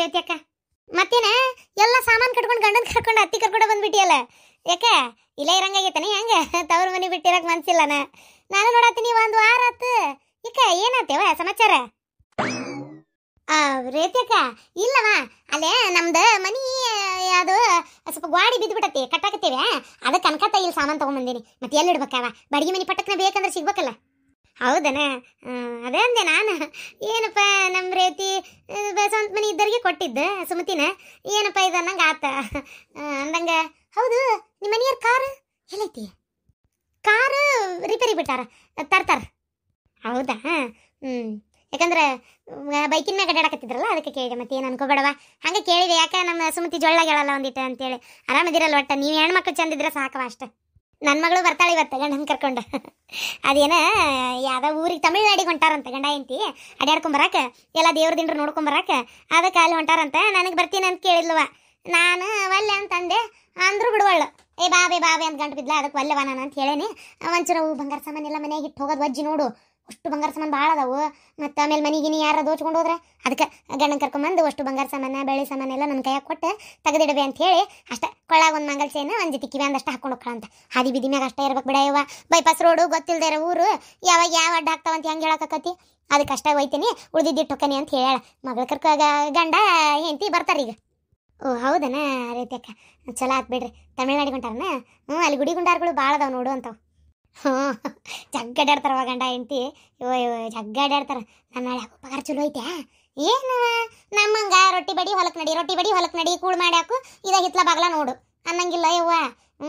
ರೇವತಿ ಅಕ್ಕ. ಮತ್ತೇನ ಎಲ್ಲ ಸಾಮಾನು ಕಟ್ಕೊಂಡು ಗಂಡನ್ ಕರ್ಕೊಂಡು ಅತ್ತಿ ಕರ್ಕೊಂಡು ಬಂದ್ಬಿಟ್ಟಿಯಲ್ಲ, ಯಾಕ ಇಲ್ಲೇ ಇರಂಗಾಗೈತಾನೆ ಹೆಂಗ? ತವ್ರ ಮನೆ ಬಿಟ್ಟಿರಕ್ ಮನ್ಸಿಲ್ಲನ. ನಾನು ನೋಡತ್ತೀನಿ ಒಂದು ವಾರ ಆತು. ಯಾಕ ಏನಾತೇವ ಸಮಾಚಾರ? ರೇವತಿ ಅಕ್ಕ, ಇಲ್ಲವ ಅಲ್ಲೇ ನಮ್ದು ಮನಿ ಅದು ಸ್ವಲ್ಪ ಗಾಡಿ ಬಿದ್ದುಬಿಟ್ಟತಿ, ಕಟ್ಟಾಕತ್ತೇವೆ. ಅದಕ್ಕೆ ಅನ್ಕತ್ತ ಇಲ್ಲಿ ಸಾಮಾನು ತಗೊಂಬಂದೀನಿ. ಮತ್ತೆ ಎಲ್ಲಿ ಇಡ್ಬೇಕವ? ಬಾಡಿಗೆ ಮನಿ ಪಟ್ಟಕ್ನ ಬೇಕಂದ್ರೆ ಸಿಗ್ಬೇಕಲ್ಲ. ಹೌದನ? ಅದೇ ಅಂದೆ ನಾನು. ಏನಪ್ಪ ನಮ್ಮ ರೇವತಿ ಸ್ವಂತ ಮನಿ ಇದ್ದವ್ರಿಗೆ ಕೊಟ್ಟಿದ್ದ ಸುಮತಿನ, ಏನಪ್ಪ ಇದು ಅನ್ನಂಗೆ ಆತ ಅಂದಂಗ. ಹೌದು, ನಿಮ್ಮ ಮನೆಯವ್ರ ಕಾರು ಎಲ್ಲೈತಿ? ಕಾರು ರಿಪೇರಿ ಬಿಟ್ಟಾರ, ತರ್ತಾರ. ಹೌದಾ? ಯಾಕಂದ್ರೆ ಬೈಕಿನ ಮ್ಯಾಗ ಅಡ್ಡಾಡಕತ್ತಿದ್ರಲ್ಲ, ಅದಕ್ಕೆ ಕೇಳಿದೆ. ಮತ್ತೆ ಏನು ಅನ್ಕೋಬೇಡವ, ಹಂಗೆ ಕೇಳಿದೆ. ಯಾಕೆ ನಮ್ಮ ಸುಮತಿ ಜೊಳ್ಳಾಗೆಳಲ್ಲ ಒಂದಿಟ್ಟು ಅಂತೇಳಿ. ಆರಾಮದಿರಲ್ಲ ಒಟ್ಟ? ನೀವು ಹೆಣ್ಮಕ್ಳು ಚಂದಿದ್ರೆ ಸಾಕವ ಅಷ್ಟೆ. ನನ್ನ ಮಗಳು ಬರ್ತಾಳೆ ಇವತ್ತು ಗಂಡನ ಕರ್ಕೊಂಡು. ಅದೇನ ಯಾವ್ದೋ ಊರಿಗೆ ತಮಿಳ್ನಾಡಿಗೆ ಹೊಂಟಾರಂತ ಗಂಡ ಹೆಂಡತಿ ಅಡ್ಯಾಡ್ಕೊಂಬರಾಕ, ಎಲ್ಲ ದೇವ್ರ ದಿಂಡ್ರು ನೋಡ್ಕೊಂಬರಾಕ. ಅದಕ್ಕೆ ಅಲ್ಲಿ ಹೊಂಟಾರಂತ. ನನಗೆ ಬರ್ತೀನಿ ಅಂತ ಕೇಳಿದ್ಲವ. ನಾನು ಒಲ್ಲೆ ಅಂತಂದೆ. ಅಂದ್ರು ಬಿಡುವಳ್ಳು. ಬಾಬೆ ಅಂತ ಗಂಟು ಬಿದ್ಲ. ಅದಕ್ಕೆ ಒಲ್ಲೆವ ನಾನು ಅಂತ ಹೇಳೇನಿ. ಒಂಚೂರು ಬಂಗಾರ ಸಾಮಾನೆಲ್ಲ ಮನೆಯಾಗಿ ಇಟ್ಟು ಹೋಗೋದು ವಜ್ಜಿ ನೋಡು. ಅಷ್ಟು ಬಂಗಾರ ಸಾಮಾನು ಭಾಳ ಅದಾವು. ಮತ್ತು ಆಮೇಲೆ ಮನೆಗಿನಿ ಯಾರು ದೋಚ್ಕೊಂಡು ಹೋದ್ರೆ ಅದಕ್ಕೆ ಗಂಡನ ಕರ್ಕೊಂಬಂದು ಅಷ್ಟು ಬಂಗಾರ ಸಾಮಾನು ಬೆಳ್ಳಿ ಸಾಮಾನೆಲ್ಲ ನನ್ನ ಕೈಯಾಗ ಕೊಟ್ಟು ತೆಗೆದಿಡಬೆ ಅಂತ ಹೇಳಿ ಅಷ್ಟೇ. ಕೊಳ್ಳಾಗ ಒಂದು ಮಂಗಲ್ ಚೈನ್, ಒಂದು ಜೊತೆ ಕಿವ್ಯಾಂದ ಅಷ್ಟು ಹಾಕೊಂಡು ಹೋಗ್ಕಳಂತ. ಹಾದಿ ಬಿದಿ ಮ್ಯಾಗ ಅಷ್ಟೇ ಇರ್ಬೇಕು ಬಿಡ ಯವ್ವ. ಬೈಪಾಸ್ ರೋಡು ಗೊತ್ತಿಲ್ಲದೆ ಇರೋ ಊರು, ಯಾವಾಗ ಯಾವ ಅಡ್ಡ ಆಗ್ತಾವಂತ ಹೆಂಗೆ ಹೇಳಕತ್ತಿ? ಅದಕ್ಕೆ ಅಷ್ಟೇ ಒಯ್ತೀನಿ, ಉಳಿದಿದ್ದು ಹೊಕ್ಕನಿ ಅಂತ ಹೇಳ. ಮಗಳ ಗಂಡ ಹೆಂಡತಿ ಬರ್ತಾರೀಗ. ಓ ಹೌದನ ರೇವತಿ ಅಕ್ಕ? ಚಲೋ ಆತ್ ಬಿಡ್ರಿ. ತಮಿಳ್ನಾಡಿಗೆ ಹೊಂಟಾರನ? ಅಲ್ಲಿ ಗುಡಿ ಗುಂಡಾರ್ಗಳು ಭಾಳ ಅದಾವ ನೋಡು ಅಂತಾವ. ಜಗ್ಗಡ್ಯಾಡ್ತಾರವ ಗಂಡ ಹೆಂಡತಿ. ಜಗ್ಗಡ್ಯಾಡ್ತಾರ. ನನ್ನ ನಾಳೆ ಯಾಕೋ ಪಗಾರ ಚಲೋ ಐತೆ. ಏನು ನಮ್ಮಂಗ ರೊಟ್ಟಿ ಬಡಿ ಹೊಲಕ್ಕೆ ನಡಿ ಕೂಳು ಮಾಡ್ಯಾಕು ಇದಾಗ ಹಿತ್ಲ ಬಾಗ್ಲ ನೋಡು ಅನ್ನಂಗಿಲ್ಲ ಯವ್ವ.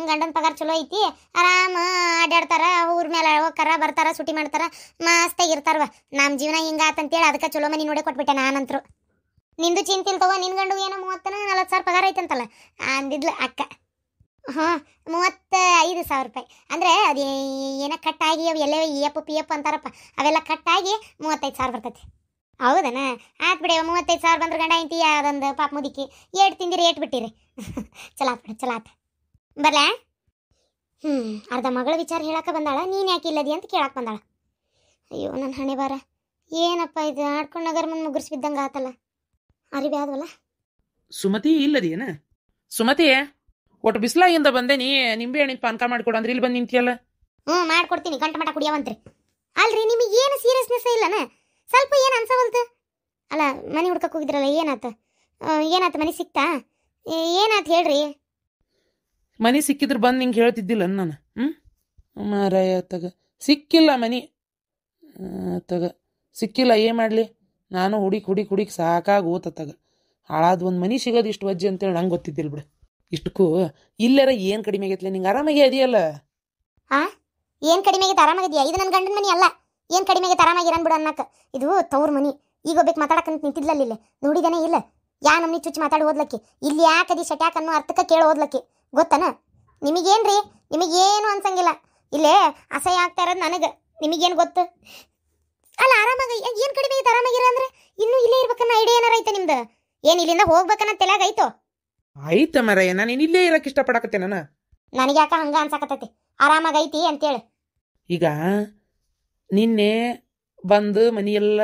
ಗಂಡನ ಪಗಾರ ಚಲೋ ಐತಿ, ಆರಾಮ ಅಡ್ಡಾಡ್ತಾರ, ಊರ್ ಮೇಲೆ ಹೋಗ್ತಾರ ಬರ್ತಾರ, ಸುಟಿ ಮಾಡ್ತಾರ, ಮಸ್ತಾಗಿರ್ತಾರವ. ನಮ್ಮ ಜೀವನ ಹಿಂಗಾತಂತೇಳಿ ಅದಕ್ಕೆ ಚಲೋ ಮನಿ ನೋಡೇ ಕೊಟ್ಬಿಟ್ಟೆ ನಾನಂತರು. ನಿಂದು ಚಿಂತಿಲ್ ತಗೋ, ನಿನ್ ಗಂಡು ಏನೋ 30-40 ಸಾವಿರ ಪಗಾರ ಐತಂತಲ್ಲ ಅಂದಿದ್ಲು ಅಕ್ಕ. 35,000 ರೂಪಾಯಿ ಅಂದರೆ ಅದು ಏನೋ ಕಟ್ಟಾಗಿ ಅವು ಎಲ್ಲೇ ಪಿ ಎಫ್ ಅಂತಾರಪ್ಪ, ಅವೆಲ್ಲ ಕಟ್ಟಾಗಿ 35,000 ಬರ್ತೈತಿ. ಹೌದನ? ಆತ್ ಬಿಡಿ. 35,000 ಬಂದ್ರೆ ಗಂಡ ಐತಿ ಅದೊಂದು ಪಾಪ ಮುದುಕಿ ಏಟ್ ತಿಂದಿರಿ ಏಟ್ ಬಿಟ್ಟಿರಿ. ಚಲೋ ಆತ್ ಬರ್ಲಾ? ಅರ್ಧ ಮಗಳ ವಿಚಾರ ಹೇಳಕ್ಕೆ ಬಂದಾಳ, ನೀನು ಯಾಕೆ ಇಲ್ಲದಿ ಅಂತ ಕೇಳಕ್ಕೆ ಬಂದಾಳ. ಅಯ್ಯೋ ನನ್ನ ಹಣೆ ಬಾರ, ಏನಪ್ಪ ಇದು ಆಡ್ಕೊಂಡು ನಗರ ಮುಂದೆ ಮುಗುರ್ಸ್ಬಿದ್ದಂಗೆ ಆತಲ್ಲ. ಅರಿವಿ ಆದ್ವಲ್ಲ. ಸುಮತಿ ಇಲ್ಲದೇನ? ಸುಮತಿ, ಒಟ್ಟು ಬಿಸ್ಲಾಗಿಂದ ಬಂದೆ. ನೀ ನಿಂಬೆ ಹಣ್ಣಿನ ಪಾನಕ ಮಾಡ್ಕೊಡಂದ್ರೆ ಇಲ್ಲಿ ಬಂದು ನಿಂತಿಯಲ್ಲ. ಮಾಡ್ಕೊಡ್ತೀನಿ, ಗಂಟ ಮಟ ಕುಡಿಯವಂತ್ರಿ. ಅಲ್ರಿ ನಿಮಗೆ ಏನು ಸೀರಿಯಸ್ನೆಸ್ ಇಲ್ಲನ? ಸ್ವಲ್ಪ ಏನು ಅನ್ಸವಲ್ತು? ಅಲ್ಲ ಮನೆ ಹುಡ್ಕಕ್ಕೆ ಹೋಗಿದ್ರಲ್ಲ, ಏನಾತ ಮನೆ ಸಿಕ್ತಾ? ಏನಾತ ಹೇಳ್ರಿ. ಮನೆ ಸಿಕ್ಕಿದ್ರೆ ಬಂದು ನಿಂಗೆ ಹೇಳ್ತಿದ್ದಿಲ್ಲ ನಾನು. ಮಾರಾಯ ತಗ ಸಿಕ್ಕಿಲ್ಲ ಮನೆ. ಸಿಕ್ಕಿಲ್ಲ, ಏನು ಮಾಡಲಿ? ನಾನು ಹುಡುಕಿ ಸಾಕಾಗಿ ಓತತ್ತಾಗ ಹಾಳಾದ ಒಂದು ಮನೆ ಸಿಗೋದು ಇಷ್ಟು ವಜ್ಜೆ ಅಂತೇಳಿ ನಂಗೆ ಗೊತ್ತಿದ್ದಿಲ್ಲ ಬಿಡು. ಇಷ್ಟಕ್ಕೂ ಇಲ್ಲಾರ ಏನು ಕಡಿಮೆ ಆಗೈತ್ಲೆ? ನಿಂಗೆ ಆರಾಮಾಗಿ ಅದೆಯಲ್ಲ. ಏನು ಕಡಿಮೆ ಆಗೈತೆ? ಆರಾಮಾಗಿದೆಯಾ? ಇದು ನನ್ನ ಗಂಡನ ಮನೆ ಅಲ್ಲ. ಏನು ಕಡಿಮೆ ಆಗೈತೆ? ಆರಾಮಾಗಿರನ್ ಬಿಡು ಅನ್ನಕ್ಕೆ. ಇದು ತವ್ರ ಮನಿ. ಈಗ ಒಬ್ಬಕ್ಕೆ ಮಾತಾಡಕ್ಕಂತ ನಿಂತಿದ್ಲಲ್ಲ ಇಲ್ಲಿ, ನೋಡಿದಾನೆ ಇಲ್ಲ? ಯಾ ನಮ್ಮನಿ ಚುಚ್ಚಿ ಮಾತಾಡಿ ಓದ್ಲಕ್ಕಿ. ಇಲ್ಲಿ ಯಾಕದಿ ಶಟ್ಯಾಕ ಅನ್ನೋ ಅರ್ಥಕ್ಕೆ ಕೇಳಿ ಓದ್ಲಕ್ಕಿ, ಗೊತ್ತನ? ನಿಮಗೇನ್ರಿ? ನಿಮಗೇನು ಅನ್ಸಂಗಿಲ್ಲ. ಇಲ್ಲೇ ಅಸಹ್ಯ ಆಗ್ತಾ ಇರೋದು ನನಗೆ. ನಿಮಗೇನು ಗೊತ್ತು? ಅಲ್ಲ ಆರಾಮಾಗಿ ಏನು ಕಡಿಮೆ ಆಗೈತೆ? ಆರಾಮಾಗಿರ ಅಂದ್ರೆ ಇನ್ನೂ ಇಲ್ಲೇ ಇರ್ಬೇಕನ್ನ ಐಡಿಯಾ ಏನಾರ ಐತೆ ನಿಮ್ದು? ಏನು ಇಲ್ಲಿಂದ ಹೋಗ್ಬೇಕನ್ನ ತಲೆಯಾಗ ಐತೋ? ಆಯ್ತ ಮರಯ್ಯ, ನಾನು ಇಲ್ಲೇ ಇರಕ್ಕೆ ಇಷ್ಟಪಡಕತ್ತೆ. ನನಗೆ ಯಾಕ ಹಂಗ ಅನ್ಸಕತ್ತೈತಿ ಆರಾಮಾಗೈತಿ ಅಂತೇಳಿ. ಈಗ ನಿನ್ನೆ ಬಂದು ಮನೆಯೆಲ್ಲ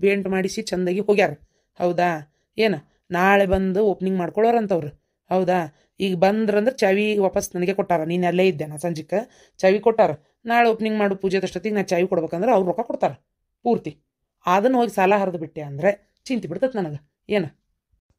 ಪೇಂಟ್ ಮಾಡಿಸಿ ಚಂದಾಗಿ ಹೋಗ್ಯಾರ, ಹೌದಾ? ಏನು ನಾಳೆ ಬಂದು ಓಪನಿಂಗ್ ಮಾಡ್ಕೊಳ್ಳೋರಂತವ್ರು, ಹೌದಾ? ಈಗ ಬಂದ್ರಂದ್ರೆ ಚಾವಿ ವಾಪಸ್ ನನಗೆ ಕೊಟ್ಟಾರ. ನೀನು ಅಲ್ಲೇ ಇದ್ದೆ, ನಾ ಸಂಜಿಕ್ಕೆ ಚಾವಿ ಕೊಟ್ಟಾರ. ನಾಳೆ ಓಪನಿಂಗ್ ಮಾಡು ಪೂಜೆದಷ್ಟೊತ್ತಿಗೆ ನಾ ಚಾವಿ ಕೊಡ್ಬೇಕಂದ್ರೆ ಅವ್ರು ರೊಕ್ಕ ಕೊಡ್ತಾರೆ ಪೂರ್ತಿ. ಅದನ್ನು ಹೋಗಿ ಸಾಲ ಹರಿದು ಬಿಟ್ಟೆ ಅಂದರೆ ಚಿಂತೆ ಬಿಡ್ತದೆ ನನಗೆ. ಏನು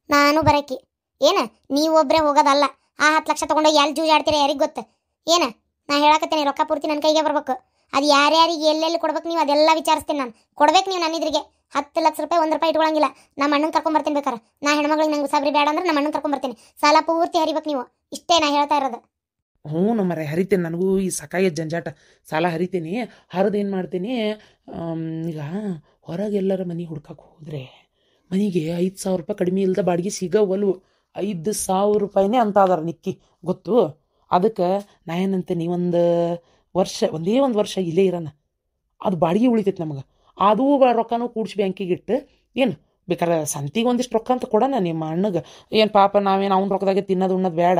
ನಾನು ಬರಕಿ ಏನ? ನೀವು ಒಬ್ಬರೇ ಹೋಗೋದಲ್ಲ. 10 ಲಕ್ಷ ತೊಗೊಂಡೋಗಿ ಎಲ್ಲಿ ಜೂಜ್ ಆಡ್ತೀರ ಯಾರಿಗೆ ಗೊತ್ತು? ಏನು ನಾ ಹೇಳಕತ್ತೇನೆ, ರೊಕ್ಕ ಪೂರ್ತಿ ನನ್ನ ಕೈಗೆ ಬರ್ಬೇಕು. ಅದು ಯಾರ್ಯಾರಿಗೆ ಎಲ್ಲೆಲ್ಲಿ ಕೊಡ್ಬೇಕು ನೀವು ಅದೆಲ್ಲ ವಿಚಾರಿಸ್ತೀನಿ ನಾನು. ಕೊಡ್ಬೇಕು ನೀವು ನನ್ನಿದ್ರಿಗೆ. 10 ಲಕ್ಷ ರೂಪಾಯಿ 1 ರೂಪಾಯಿ ಇಟ್ಕೊಳಂಗಿಲ್ಲ. ನಮ್ಮ ಅಣ್ಣನ ಕರ್ಕೊಂಬರ್ತೀನಿ ಬೇಕಾರೆ. ನಾ ಹೆಣ್ಮಗಳಿಗೆ ನಂಗೆ ಸಾಬ್ರಿ ಬೇಡ ಅಂದ್ರೆ ನಮ್ಮ ಅಣ್ಣನ ಕರ್ಕೊಂಬರ್ತೀನಿ. ಸಾಲ ಪೂರ್ತಿ ಹರಿಬೇಕು ನೀವು. ಇಷ್ಟೇ ನಾ ಹೇಳ್ತಾ ಇರೋದು. ಹ್ಞೂ ಮರೆ ಹರಿತೇನೆ. ನನಗೂ ಈ ಸಕಾಯ ಜಂಜಾಟ. ಸಾಲ ಹರಿತೀನಿ, ಹರಿದು ಏನು ಮಾಡ್ತೀನಿ. ಈಗ ಹೊರಗೆ ಎಲ್ಲರ ಮನೆ ಹುಡ್ಕಕ್ಕೆ ಹೋದರೆ ಮನೆಗೆ 5,000 ರೂಪಾಯಿ ಕಡಿಮೆ ಇಲ್ಲದ ಬಾಡಿಗೆ ಸಿಗೋವಲ್ವು. 5,000 ರೂಪಾಯಿನೇ ಅಂತ ಅದಾರ ನಿಕ್ಕಿ, ಗೊತ್ತು? ಅದಕ್ಕೆ ನಾ ಏನಂತೀನಿ, ಒಂದೇ ಒಂದು ವರ್ಷ ಇಲ್ಲೇ ಇರೋಣ. ಅದು ಬಾಡಿಗೆ ಉಳಿತೈತೆ ನಮಗೆ. ಅದು ರೊಕ್ಕನೂ ಕೂಡಿಸಿ ಬ್ಯಾಂಕಿಗೆ ಇಟ್ಟು ಏನು ಬೇಕಾದ್ರೆ ಸಂತಿಗೆ ಒಂದಿಷ್ಟು ರೊಕ್ಕ ಅಂತ ಕೊಡೋಣ ನಿಮ್ಮ ಅಣ್ಣಗೆ. ಏನು ಪಾಪ ನಾವೇನು ಅವ್ನ ರೊಕ್ಕದಾಗೆ ತಿನ್ನೋದು ಉಣ್ಣೋದು ಬೇಡ.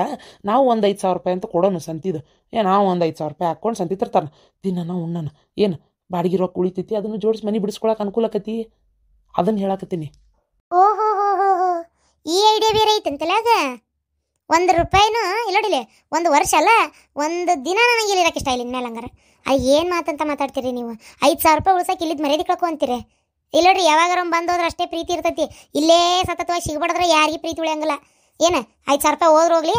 ನಾವು ಒಂದು 5,000 ರೂಪಾಯಿ ಅಂತ ಕೊಡೋಣ ಸಂತಿದು. ನಾವು ಒಂದು 5,000 ರೂಪಾಯಿ ಹಾಕ್ಕೊಂಡು ಸಂತಿ ತರ್ತಾನೆ, ತಿನ್ನೋಣ ಉಣ್ಣೋಣ. ಏನು ಬಾಡಿಗೆ ರೊಕ್ಕ ಉಳಿತೈತಿ, ಅದನ್ನು ಜೋಡಿಸಿ ಮನೆ ಬಿಡಿಸ್ಕೊಳಕ್ಕೆ ಅನುಕೂಲ ಆಕತಿ. ಅದನ್ನು ಹೇಳಕತ್ತೀನಿ. ಓಹೋ ಈ ಐಡಿಯಾ ಬೇರೆ ಐತಂತಲ್ಲ ಆಗ 1 ರೂಪಾಯಿನೂ ಇಲ್ಲೋಡಿಲೆ 1 ವರ್ಷ ಅಲ್ಲ 1 ದಿನ ನನಗೆ ಇಲ್ಲಿರಕ್ಕೆ ಇಷ್ಟ ಇಲ್ಲ ಇನ್ಮೇಲೆ ಹಂಗಾರ. ಏನು ಮಾತಂತ ಮಾತಾಡ್ತೀರಿ ನೀವು? 5,000 ರೂಪಾಯಿ ಉಳ್ಸಕ್ಕೆ ಇಲ್ಲಿದ್ದು ಮರ್ಯಾದೆ ಕಳ್ಕೊಂತೀರಿ. ಇಲ್ಲೋಡ್ರಿ ಯಾವಾಗಾರ ಬಂದೋದ್ರೆ ಅಷ್ಟೇ ಪ್ರೀತಿ ಇರ್ತೈತಿ. ಇಲ್ಲೇ ಸತತವಾಗಿ ಸಿಗ್ಬಾರ್ದ್ರೆ ಯಾರಿಗೆ ಪ್ರೀತಿ ಉಳಿಯಂಗಿಲ್ಲ. ಏನು 5,000 ರೂಪಾಯಿ ಹೋದ್ರೆ ಹೋಗ್ಲಿ,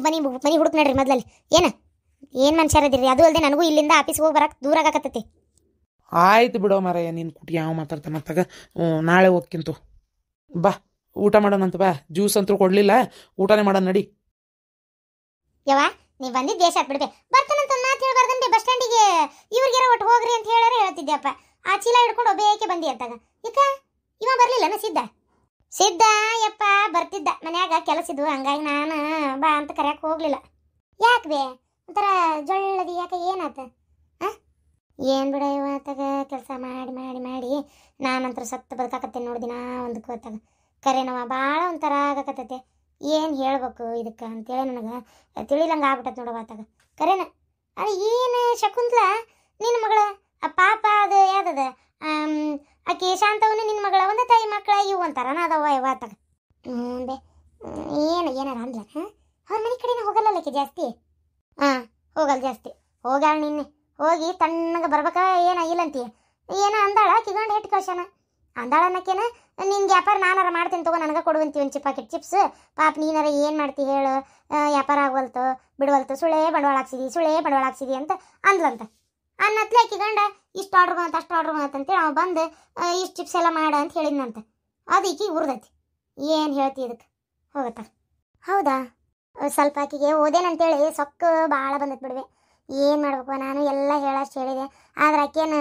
ಮನಿ ಹುಡುಕ್ ನಡ್ರಿ ಮೊದಲಲ್ಲಿ. ಏನು ಮನುಷ್ಯರದಿರಿ? ಅದು ಅಲ್ಲದೆ ನನಗೂ ಇಲ್ಲಿಂದ ಆಫೀಸ್ಗೆ ಹೋಗಿ ಬರಕ್ಕೆ ದೂರ ಆಗಕತ್ತೈತಿ. ಆಯ್ತು ಬಿಡೋ ಮಾರಾಯ, ನಿನ್ನ ಕುಟಿ ಯಾವ ಮಾತಾಡ್ತಾನ ತಗ. ನಾಳೆ ಹೋಗ್ಕಿಂತು ಬಾ, ಊಟ ಮಾಡೋಣಂತ ಬಾ. ಜ್ಯೂಸ್ ಅಂತೂ ಕೊಡಲಿಲ್ಲ, ಊಟನೇ ಮಾಡೋಣ ನಡಿ. ಯವ್ವ ನೀವು ಬಂದಿದ್ದು ದೇಶ ಬಿಡ್ಬೆ. ಬರ್ತಾನಂತ ಮಾತು ಹೇಳ್ಬಾರ್ದಂತೆ ಬಸ್ ಸ್ಟ್ಯಾಂಡಿಗೆ. ಇವ್ರಿಗೆಲ್ಲ ಒಟ್ಟು ಹೋಗ್ರಿ ಅಂತ ಹೇಳಾರೆ ಹೇಳ್ತಿದ್ದೆಪ್ಪ. ಆ ಚೀಲ ಹಿಡ್ಕೊಂಡು ಒಬ್ಬೇಕೆ ಬಂದಿ ಅಂತಾಗ. ಇಕ ಇವ ಬರ್ಲಿಲ್ಲನ ಸಿದ್ಧ ಯಪ್ಪ ಬರ್ತಿದ್ದ, ಮನ್ಯಾಗ ಕೆಲಸ ಇದ್ವು, ಹಂಗಾಗಿ ನಾನು ಬಾ ಅಂತ ಕರೆಯಕ್ಕೆ ಹೋಗ್ಲಿಲ್ಲ. ಯಾಕೆ ಬೇ ಒಂಥರ ಜೊಳ್ಳದಿ? ಯಾಕೆ ಏನಾತ? ಏನು ಬಿಡ ಇವತ್ತಾಗ ಕೆಲಸ ಮಾಡಿ ಮಾಡಿ ಮಾಡಿ ನಾನಂತರ ಸತ್ತು ಬದುಕಾಕತ್ತೇನೆ ನೋಡಿದಿನ ಒಂದು ಕೋತಾಗ. ಕರೆನವ ಭಾಳ ಒಂಥರ ಆಗಕತ್ತೈತೆ. ಏನು ಹೇಳ್ಬೇಕು ಇದಕ್ಕೆ ಅಂತೇಳಿ ನನಗೆ ತಿಳಿಲಂಗೆ ಆಗ್ಬಿಟ್ಟತ್ ನೋಡವಾತಾಗ. ಕರೆನ ಅದು ಏನು ಶಕುಂತ್ಲ ನಿನ್ನ ಮಗಳ ಆ ಪಾಪ ಅದು ಯಾವ್ದದ ಆಕೆ ಶಾಂತವನು ನಿನ್ನ ಮಗಳ ಒಂದೇ ತಾಯಿ ಮಕ್ಕಳ ಇವು ಅಂತಾರನ ಅದವ ಯಾವತ್ತಾಗ. ಬೇ ಏನಾರ ಅಂದ್ಲ? ಅವ್ರ ಮನೆ ಕಡೆನೇ ಹೋಗಲ್ಲ ಆಕೆ ಜಾಸ್ತಿ. ಹೋಗಲ್ಲ ಜಾಸ್ತಿ. ಹೋಗ್ಯಾಳ ನಿನ್ನೆ ಹೋಗಿ ತಣ್ಣಗೆ ಬರ್ಬೇಕಾ ಇಲ್ಲಂತೀಯ ಏನೋ ಅಂದಾಳ. ಕಿಗಂಡು ಹೆಟ್ಟು ಕಳ್ಸಣ ಅಂದಾಳ ಅನ್ನಕ್ಕೇನ ನಿನ್ನ ವ್ಯಾಪಾರ ನಾನಾರ ಮಾಡ್ತೀನಿ ತಗೋ, ನನಗೆ ಕೊಡುವಂತೀವಿ ಒಂದು ಪಾಕೆಟ್ ಚಿಪ್ಸ್. ಪಾಪ ನೀನಾರ ಏನು ಮಾಡ್ತಿ ಹೇಳು, ವ್ಯಾಪಾರ ಆಗವಲ್ತು ಬಿಡವಲ್ತು, ಸುಳೇ ಬಂಡವಾಳ ಹಾಕ್ಸಿದಿ ಅಂತ ಅಂದ್ಲಂತ. ಅನ್ನತ್ಲೆ ಆಕಿಗಂಡ ಇಷ್ಟು ಆರ್ಡ್ರ್ ಬಂತ ಅಷ್ಟು ಆರ್ಡ್ರ್ ಬಂತ ಅಂತೇಳಿ ಅವ ಬಂದು ಇಷ್ಟು ಚಿಪ್ಸ್ ಎಲ್ಲ ಮಾಡ ಅಂತ ಹೇಳಿದ್ನಂತ. ಅದು ಈಕಿಗೆ ಉರ್ದೈತಿ. ಏನು ಹೇಳ್ತಿ ಇದಕ್ಕೆ? ಹೋಗತ್ತ. ಹೌದಾ? ಸ್ವಲ್ಪ ಆಕಿಗೆ ಓದೇನಂತೇಳಿ ಸೊಕ್ಕು ಭಾಳ ಬಂದೈತೆ ಬಿಡ್ವೆ. ಏನು ಮಾಡ್ಬೇಕು? ನಾನು ಎಲ್ಲ ಹೇಳಷ್ಟು ಹೇಳಿದೆ, ಆದ್ರೆ ಆಕೇನು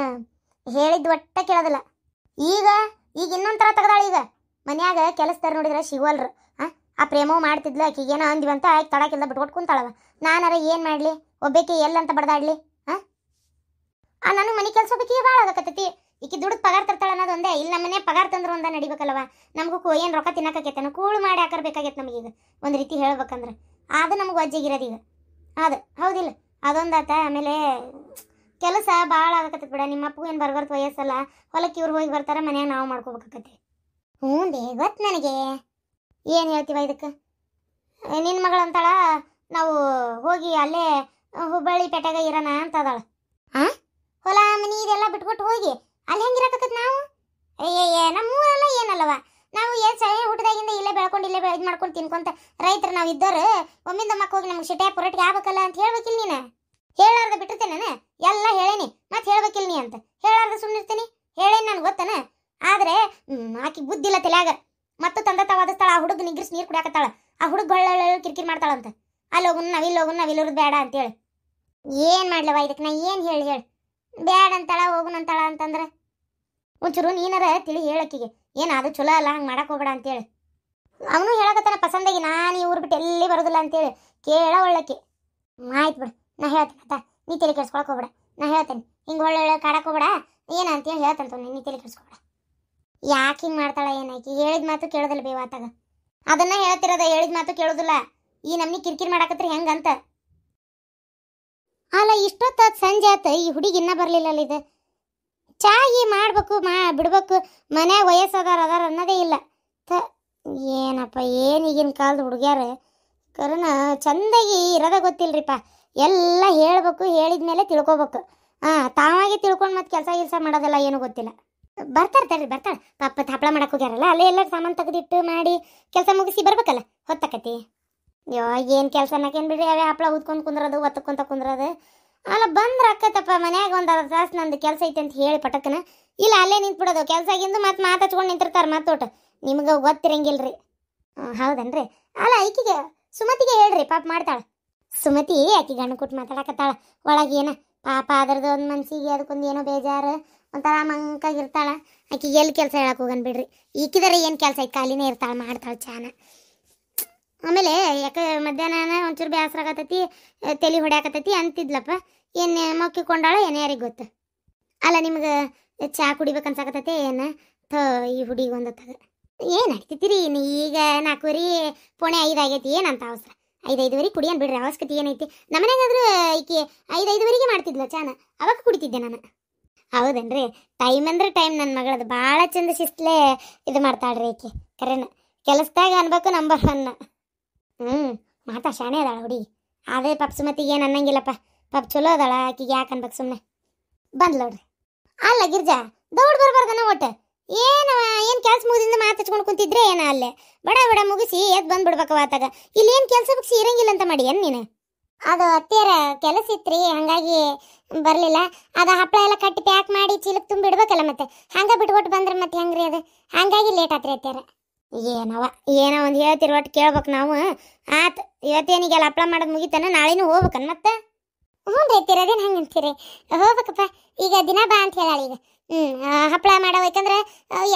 ಹೇಳಿದ್ದು ಒಟ್ಟ ಕೇಳೋದಿಲ್ಲ. ಈಗ ಇನ್ನೊಂದು ಥರ ತೆಗ್ದಾಳ. ಈಗ ಮನ್ಯಾಗ ಕೆಲಸದಾರ ನೋಡಿದ್ರೆ ಸಿಗೋಲ್ರು. ಆ ಪ್ರೇಮವು ಮಾಡ್ತಿದ್ಲು, ಆಕಿಗೇನೋ ಅಂದಿವಂತ ಆಯ್ತು ತಡಕಿಲ್ದ ಬಿಟ್ಕೊಟ್ಟು ಕುಂತಾಳವ. ನಾನಾರ ಏನು ಮಾಡಲಿ? ಒಬ್ಬೇಕಿ ಎಲ್ಲಂತ ಬಡ್ದಾಡ್ಲಿ? ನನಗೆ ಮನೆ ಕೆಲಸ ಒಬ್ಬಕಿಗೆ ಭಾಳ ಆಗಕತ್ತೈತಿ. ಈಕಿ ದುಡ್ಡು ಪಗಾರ ತರ್ತಾಳೆ ಅನ್ನೋದು ಒಂದೇ. ಇಲ್ಲಿ ನಮ್ಮನೆ ಪಗಾರ ತಂದ್ರೆ ಒಂದ ನಡಿಬೇಕಲ್ವ? ನಮಗೂ ಏನು ರೊಕ್ಕ ತಿನ್ನಕಾಕೈತೆ, ಕೂಳು ಮಾಡಿ ಹಾಕರ್ಬೇಕಾಗೈತೆ ನಮಗೀಗ ಒಂದು ರೀತಿ ಹೇಳ್ಬೇಕಂದ್ರೆ. ಅದು ನಮಗೆ ವಜ್ಜಿಗಿರೋದೀಗ. ಅದು ಹೌದಿಲ್ಲ? ಅದೊಂದಾತ. ಆಮೇಲೆ ಕೆಲಸ ಭಾಳ ಆಗಕತ್ತೈತಿ ಬಿಡ. ನಿಮ್ಮ ಅಪ್ಪಗೂ ಏನು ಬರ್ಬಾರ್ದು ವಯಸ್ಸಲ್ಲ, ಹೊಲಕ್ಕೆ ಇವ್ರು ಹೋಗಿ ಬರ್ತಾರೆ, ಮನ್ಯಾಗ ನಾವು ಮಾಡ್ಕೋಬೇಕಾಕತಿ. ಹ್ಞೂ ಗೊತ್ತು ನನಗೆ. ಏನು ಹೇಳ್ತೀವ ಇದಕ್ಕೆ? ನಿನ್ನ ಮಗಳಂತಾಳ ನಾವು ಹೋಗಿ ಅಲ್ಲೇ ಹುಬ್ಬಳ್ಳಿ ಪೇಟೆಗ ಇರೋಣ ಅಂತ ಅದಾಳ. ಹೊಲ ಮನಿ ಇದೆಲ್ಲ ಬಿಟ್ಕೊಟ್ಟು ಹೋಗಿ ಅಲ್ಲಿ ಹೆಂಗಿರಕತ್ತೈತಿ ನಾವು? ನಮ್ಮೂರೆಲ್ಲ ಏನಲ್ಲವ, ನಾವು ಏನು ಸಹ ಹುಟ್ಟಿದಾಗಿಂದ ಇಲ್ಲೇ ಬೆಳ್ಕೊಂಡು ಇಲ್ಲೇ ಇದು ಮಾಡ್ಕೊಂಡು ತಿನ್ಕೊಂತ ರೈತರು ನಾವು ಇದ್ದವರು. ಒಮ್ಮಿಂದ ಮಕ್ಕ ಹೋಗಿ ನಮ್ಗೆ ಸಿಟೆ ಪುರಟಿಗೆ ಆಗ್ಬೇಕಲ್ಲ ಅಂತ ಹೇಳ್ಬೇಕಿಲ್ಲ ನೀನು? ಹೇಳಾರ್ದ ಬಿಟ್ಟಿರ್ತೇನೆ ನಾನು, ಎಲ್ಲ ಹೇಳೇನಿ, ಮತ್ತೆ ಹೇಳ್ಬೇಕಿಲ್ಲ ನೀ ಅಂತ. ಹೇಳಾರ್ದ ಸುಮ್ಮನಿರ್ತೀನಿ? ಹೇಳೇನಿ ನಾನು ಗೊತ್ತನ. ಆದರೆ ಆಕಿ ಬುದ್ಧಿಲ್ಲ ತಲೆಯಾಗ. ಮತ್ತು ತಂದ ತವಾದಸ್ತಾಳ. ಆ ಹುಡುಗ ನಿಗ್ರಿಸಿ ನೀರು ಕುಡಿಯಾಕತ್ತಾಳ. ಆ ಹುಡುಗ ಹೊಳ್ಳ ಕಿರಿಕಿರಿ ಮಾಡ್ತಾಳಂತ. ಅಲ್ಲಿ ಹೋಗುನ್ ನಾವಿಲ್ಲೋರು ಬೇಡ ಅಂತೇಳಿ. ಏನು ಮಾಡ್ಲವ ಇದಕ್ಕೆ? ನಾ ಏನು ಹೇಳಿ ಬ್ಯಾಡ ಅಂತಾಳ ಹೋಗುನಂತಾಳ ಅಂತಂದ್ರೆ ಒಂಚೂರು ನೀನಾರ ತಿಳಿ ಹೇಳಕ್ಕಿಗೆ. ಏನು ಅದು ಚಲೋ ಅಲ್ಲ, ಹಂಗೆ ಮಾಡಕ್ಕೆ ಹೋಗ್ಬೇಡ ಅಂತೇಳಿ. ಅವನು ಹೇಳಕತ್ತಾನ ಪಸಂದಾಗಿ ನಾನು ಈ ಊರು ಬಿಟ್ಟು ಎಲ್ಲಿ ಬರೋದಿಲ್ಲ ಅಂತೇಳಿ. ಕೇಳ ಒಳ್ಳಕ್ಕೆ. ಆಯ್ತು ಬಿಡು, ನಾ ಹೇಳ್ತೇನೆ ಆತ. ನೀ ತಲೆ ಕೆಡ್ಸ್ಕೊಳಕ್ಕೆ ಹೋಗ್ಬೇಡ, ನಾ ಹೇಳ್ತೇನೆ. ಹಿಂಗೆ ಒಳ್ಳೆ ಕಾಡಕ್ಕೆ ಹೋಗ್ಬೇಡ ಏನ ಅಂತೇಳಿ ಹೇಳ್ತಂತ. ನೀ ತಲೆ ಕೆಡ್ಸ್ಕೊಬೇಡ. ಯಾಕೆ ಹಿಂಗೆ ಮಾಡ್ತಾಳ ಏನಾಕಿ? ಹೇಳಿದ ಮಾತು ಕೇಳೋದಿಲ್ಲ ಬೇವಾತಾಗ. ಅದನ್ನ ಹೇಳ್ತಿರೋದ, ಹೇಳಿದ ಮಾತು ಕೇಳೋದಿಲ್ಲ. ಈ ನಮ್ನಿ ಕಿರಿಕಿರಿ ಮಾಡಾಕತ್ರಿ ಹೆಂಗಂತ. ಅಲ್ಲ ಇಷ್ಟೊತ್ತ ಸಂಜೆ ಆತ, ಈ ಹುಡುಗಿ ಇನ್ನೂ ಬರಲಿಲ್ಲಲ್ಲ. ಇದು ಚಾಯಿ ಮಾಡ್ಬೇಕು ಬಿಡ್ಬೇಕು, ಮನ್ಯಾಗ ವಯಸ್ಸದಾರ ಅನ್ನೋದೇ ಇಲ್ಲ. ಏನಪ್ಪ ಏನು ಈಗಿನ ಕಾಲದ ಹುಡುಗ್ಯಾರ ಕರನ ಚಂದಾಗಿ ಇರೋದ ಗೊತ್ತಿಲ್ರಿಪ್ಪ. ಎಲ್ಲ ಹೇಳ್ಬೇಕು, ಹೇಳಿದ್ಮೇಲೆ ತಿಳ್ಕೊಬೇಕು. ತಾವಾಗೆ ತಿಳ್ಕೊಂಡು ಮತ್ತೆ ಕೆಲಸ ಮಾಡೋದೆಲ್ಲ ಏನೂ ಗೊತ್ತಿಲ್ಲ. ಬರ್ತಾಳೆ ಪಾಪ ಹಪ್ಪಳ ಮಾಡಕ್ಕೆ ಹೋಗ್ಯಾರಲ್ಲ, ಅಲ್ಲೇ ಎಲ್ಲ ಸಾಮಾನು ತೆಗೆದಿಟ್ಟು ಮಾಡಿ ಕೆಲಸ ಮುಗಿಸಿ ಬರ್ಬೇಕಲ್ಲ, ಹೊತ್ತಕತಿ. ಏನು ಕೆಲಸ ಅನ್ನಕೇನು ಬಿಡ್ರಿ, ಅವೇ ಹಪ್ಪಳ ಊದ್ಕೊಂಡು ಕುಂದ್ರದು, ಒತ್ತಕೊಂತ ಕುಂದ್ರದು. ಅಲ್ಲ ಬಂದ್ರೆ ಅಕ್ಕತ್ತಪ್ಪ ಮನ್ಯಾಗ ಒಂದು ಅರ್ಧ ತಾಸು ನಂದು ಕೆಲಸ ಐತೆ ಅಂತ ಹೇಳಿ ಪಟಕ್ಕನ ಇಲ್ಲ ಅಲ್ಲೇ ನಿಂತ್ಬಿಡೋದು. ಕೆಲಸ ಆಗಿಂದು ಮತ್ತೆ ಮಾತಾಡ್ಕೊಂಡು ನಿಂತಿರ್ತಾರೆ ಮತ್ತೋಟ. ನಿಮ್ಗೆ ಗೊತ್ತಿರಂಗಿಲ್ರಿ. ಹೌದನ್ರಿ? ಅಲ್ಲ ಈಕಿಗೆ ಸುಮತಿಗೆ ಹೇಳ್ರಿ, ಪಾಪ ಮಾಡ್ತಾಳೆ. ಸುಮತಿ ಆಕಿ ಗಂಡು ಕೊಟ್ಟು ಮಾತಾಡಕತ್ತಾಳ ಒಳಗೇನ. ಪಾಪ ಅದರದ್ದು ಒಂದು ಮನ್ಸಿಗೆ ಅದಕ್ಕೊಂದು ಏನೋ ಬೇಜಾರು, ಒಂಥರ ಮಂಕಾಗಿರ್ತಾಳ. ಆಕಿಗೆ ಎಲ್ಲಿ ಕೆಲಸ ಹೇಳಕ್ಕೆ ಹೋಗನ್ ಬಿಡ್ರಿ. ಈಕಿದಾರೆ ಏನು ಕೆಲಸ ಐತೆ, ಖಾಲಿನೇ ಇರ್ತಾಳೆ, ಮಾಡ್ತಾಳೆ ಚಾನ. ಆಮೇಲೆ ಯಾಕೆ ಮಧ್ಯಾಹ್ನ ಒಂಚೂರು ಬೇಸರ ಆಗತೈತಿ, ತಲೆ ಹೊಡ್ಯಾಕತೈತಿ ಅಂತಿದ್ಲಪ್ಪ. ಏನು ಮೊಕ್ಕಿಕೊಂಡಾಳ ಏನು ಯಾರಿಗೆ ಗೊತ್ತು. ಅಲ್ಲ ನಿಮ್ಗೆ ಚಾ ಕುಡಿಬೇಕನ್ಸಾಕತೈತೆ ಏನು? ಈ ಹುಡುಗಿ ಒಂದತ್ತಾಗ ಏನು ಆಗ್ತೈತಿರಿ? ಈಗ 4:15 ಪೋಣೆ 5 ಆಗೈತಿ. ಏನಂತ ಅವಸರ? 5:05 ಕುಡಿಯನ್ ಬಿಡ್ರಿ, ಅವಶ್ಯಕತೆ ಏನೈತಿ? ನಮ್ಮನೆಗಾದ್ರೂ ಈಕೆ 5:05 ಮಾಡ್ತಿದ್ಲ ಚಾನ, ಅವಾಗ ಕುಡಿತಿದ್ದೆ ನಾನು. ಹೌದನ್ರಿ? ಟೈಮ್ ಅಂದ್ರೆ ಟೈಮ್. ನನ್ನ ಮಗಳದು ಭಾಳ ಚಂದ ಶಿಸ್ತಲೇ ಇದು ಮಾಡ್ತಾಳ್ರಿ ಈಕೆ. ಕರೆನ ಕೆಲಸದಾಗ ಅನ್ಬೇಕು ನಂಬರ್ ಒನ್. ಮಾತಾ ಶಾಣೆ ಅದಾಳ ಹುಡುಗಿ. ಅದೇ ಪಾಪ ಸುಮತಿಗೆ ಏನು ಅನ್ನಂಗಿಲ್ಲಪ್ಪ. ಪಾಪ ಚಲೋ ಅದಾಳ, ಆಕಿಗೆ ಯಾಕೆ ಅನ್ಬೇಕು ಸುಮ್ಮನೆ. ಬಂದ್ಲ ನೋಡ್ರಿ. ಅಲ್ಲ ಗಿರ್ಜಾ, ದೌಡ್ ಬರ್ಬಾರ್ದನ ಒಟ್ಟು. ಏನು ಕೆಲಸ ಮುಗಿದಿಂದ ಮಾತಾಡ್ಸ್ಕೊಂಡು ಕುಂತಿದ್ರೆ ಏನ ಅಲ್ಲೇ ಬಡ ಬಡ ಮುಗಿಸಿ ಎದ್ದು ಬಂದ್ಬಿಡ್ಬೇಕವ ಆತಾಗ. ಇಲ್ಲಿ ಏನು ಕೆಲಸ ಬಗ್ಸಿ ಇರಂಗಿಲ್ಲ ಅಂತ ಮಾಡಿ ಏನು ನೀನು? ಅದು ಅತ್ತೆಯರ ಕೆಲಸ ಇತ್ರಿ, ಹಂಗಾಗಿ ಬರಲಿಲ್ಲ. ಅದು ಹಪ್ಪಳ ಎಲ್ಲ ಕಟ್ಟಿ ಪ್ಯಾಕ್ ಮಾಡಿ ಚೀಲಕ್ಕೆ ತುಂಬಿಡ್ಬೇಕಲ್ಲ, ಮತ್ತೆ ಹಂಗೆ ಬಿಟ್ಬಿಟ್ಟು ಬಂದ್ರೆ ಮತ್ತೆ ಹೆಂಗ್ರಿ ಅದು? ಹಂಗಾಗಿ ಲೇಟ್ ಆತ್ರಿ ಅತ್ತೆಯರ. ಏನೋ ಒಂದು ಹೇಳ್ತಿರಿ, ಒಟ್ಟು ಕೇಳ್ಬೇಕು ನಾವು. ಆತು, ಇವತ್ತೇನಿಗೆಲ್ಲ ಹಪ್ಪಳ ಮಾಡೋದು ಮುಗಿತಾನ, ನಾಳೆನೂ ಹೋಗ್ಬೇಕನ್ ಮತ್ತೆ? ಹ್ಞೂ ರೀ ಅತ್ತೆಯರ, ಅದೇನು ಹಂಗೆ ಅಂತೀರಿ? ಹೋಗ್ಬೇಕಪ್ಪ, ಈಗ ದಿನ ಬಾ ಅಂತ ಹೇಳಾಳ ಈಗ. ಹಪ್ಪಳ ಮಾಡೋ, ಯಾಕಂದ್ರೆ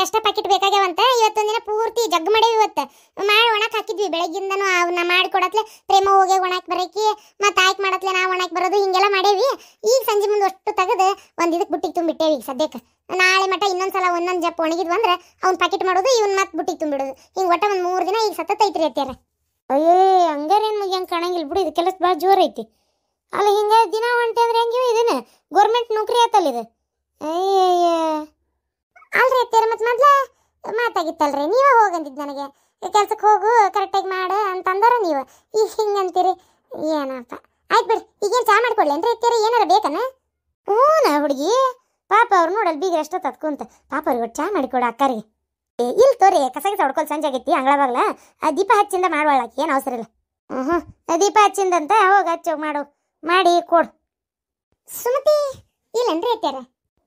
ಎಷ್ಟ ಪ್ಯಾಕೆಟ್ ಬೇಕಾಗ್ಯಾವಂತ. ಇವತ್ತೊಂದು ದಿನ ಪೂರ್ತಿ ಜಗ್ ಮಾಡೇವಿ. ಇವತ್ತು ಮಾಡಿ ಒಣಕ್ಕೆ ಹಾಕಿದ್ವಿ. ಬೆಳಗ್ಗಿಂದನೂ ಅವನ್ನ ಮಾಡಿ ಕೊಡತ್ಲೆ ಪ್ರೇಮ ಹೋಗಿ ಒಣಕ್ಕೆ ಬರೋಕಿ, ಮತ್ತು ಆಯ್ಕೆ ಮಾಡತ್ಲೆ ನಾವು ಒಣಕ್ಕೆ ಬರೋದು, ಹಿಂಗೆಲ್ಲ ಮಾಡೇವಿ. ಈಗ ಸಂಜೆ ಮುಂದೆ ಅಷ್ಟು ತೆಗೆದು ಒಂದು ಇದಕ್ಕೆ ಬುಟ್ಟಿಗೆ ತುಂಬಿಟ್ಟೇವಿ. ಈಗ ಸದ್ಯಕ್ಕೆ ನಾಳೆ ಮಟ್ಟ ಇನ್ನೊಂದ್ಸಲ ಒಂದೊಂದು ಜಪ್ ಒಣಗಿದ್ವು ಅಂದ್ರೆ ಅವ್ನು ಪ್ಯಾಕೆಟ್ ಮಾಡೋದು, ಇವ್ನ ಮತ್ತೆ ಬುಟ್ಟಿಗೆ ತುಂಬಿಡೋದು. ಹಿಂಗೆ ಒಟ್ಟ ಒಂದು 3 ದಿನ ಈಗ ಸತತೈತ್ರಿ ಅತ್ಯಾರ. ಅಯ್ಯೋ ಹಂಗಾರೇನು ಮುಗಿಯಂಗೆ ಕಾಣಂಗಿಲ್ಲ ಬಿಡು. ಇದು ಕೆಲಸ ಭಾಳ ಜೋರು ಐತಿ. ಅಲ್ಲ ಹಿಂಗೆ ದಿನ ಹೊಂಟೆ ಅಂದ್ರೆ ಹೆಂಗಿವೆ? ಇದೇನು ಗೌರ್ಮೆಂಟ್ ನೌಕರಿ ಆತಲ್ಲ ಇದು? ಅಯ್ಯಯ್ಯ ಅಲ್ರಿ ಅತ್ತೆಯರ, ಮತ್ತೆ ಮೊದ್ಲ ಮಾತಾಗಿತ್ತಲ್ರಿ, ನೀವೇ ಹೋಗಂದಿದ್ದು ನನಗೆ ಕೆಲ್ಸಕ್ಕೆ ಹೋಗು ಕರೆಕ್ಟಾಗಿ ಮಾಡು ಅಂತಂದಾರ. ನೀವು ಈಗ ಹಿಂಗಂತೀರಿ, ಏನಪ್ಪ. ಆಯ್ತು ಬಿಡ್ರಿ, ಈಗೇನು ಚಾ ಮಾಡ್ಕೊಡ್ಲೇನ್ರಿ ಅತ್ತೆಯರ? ಏನಾರ ಬೇಕನ? ಹ್ಞೂ ಹುಡುಗಿ, ಪಾಪ ಅವ್ರು ನೋಡಲ್ ಬೀಗ್ರ ಎಷ್ಟೋ ತತ್ಕೊಂತ. ಪಾಪ ಅವ್ರಿಗೆ ಚಾ ಮಾಡಿಕೊಡು ಅಕ್ಕರಿಗೆ. ಇಲ್ಲಿ ತೋರಿ, ಕಸಗಿಸ ಹೊಡ್ಕೊಲ್ ಸಂಜೆ ಆಗೈತಿ, ಅಂಗಳವಾಗ್ಲ ದೀಪ ಹಚ್ಚಿಂದ ಮಾಡುವಾಳಾಕಿ, ಏನು ಅವಸರ ಇಲ್ಲ. ದೀಪ ಹಚ್ಚಿಂದಂತ ಹೋಗಿ ಹಚ್ಚೋಗಿ ಮಾಡು, ಮಾಡಿ ಕೊಡು. ಸುಮತಿ ಇಲ್ಲನ್ರಿ ಅತ್ಯಾರ?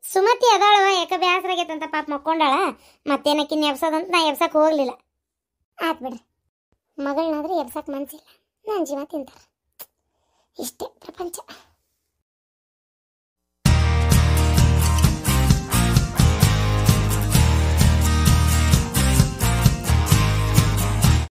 ಸುಮತಿ ಅದಾಳವ, ಯಾಕೆ ಬ್ಯಾಸರ ಆಗೈತಂತ ಪಾಪ ಮಕ್ಕೊಂಡಾಳ. ಮತ್ತೇನಕ್ಕಿನ್ನ ಎಬ್ಸೋದಂತ ನಾ ಎಬ್ಸಕ್ಕೆ ಹೋಗ್ಲಿಲ್ಲ. ಆಯ್ತು ಬಿಡ್ರಿ, ಮಗಳನ್ನಾದ್ರೆ ಎಬ್ಸಕ್ಕೆ ಮನ್ಸಿಲ್ಲ, ನನ್ನ ಜೀವ ತಿಂತಾರೆ ಇಷ್ಟೇ.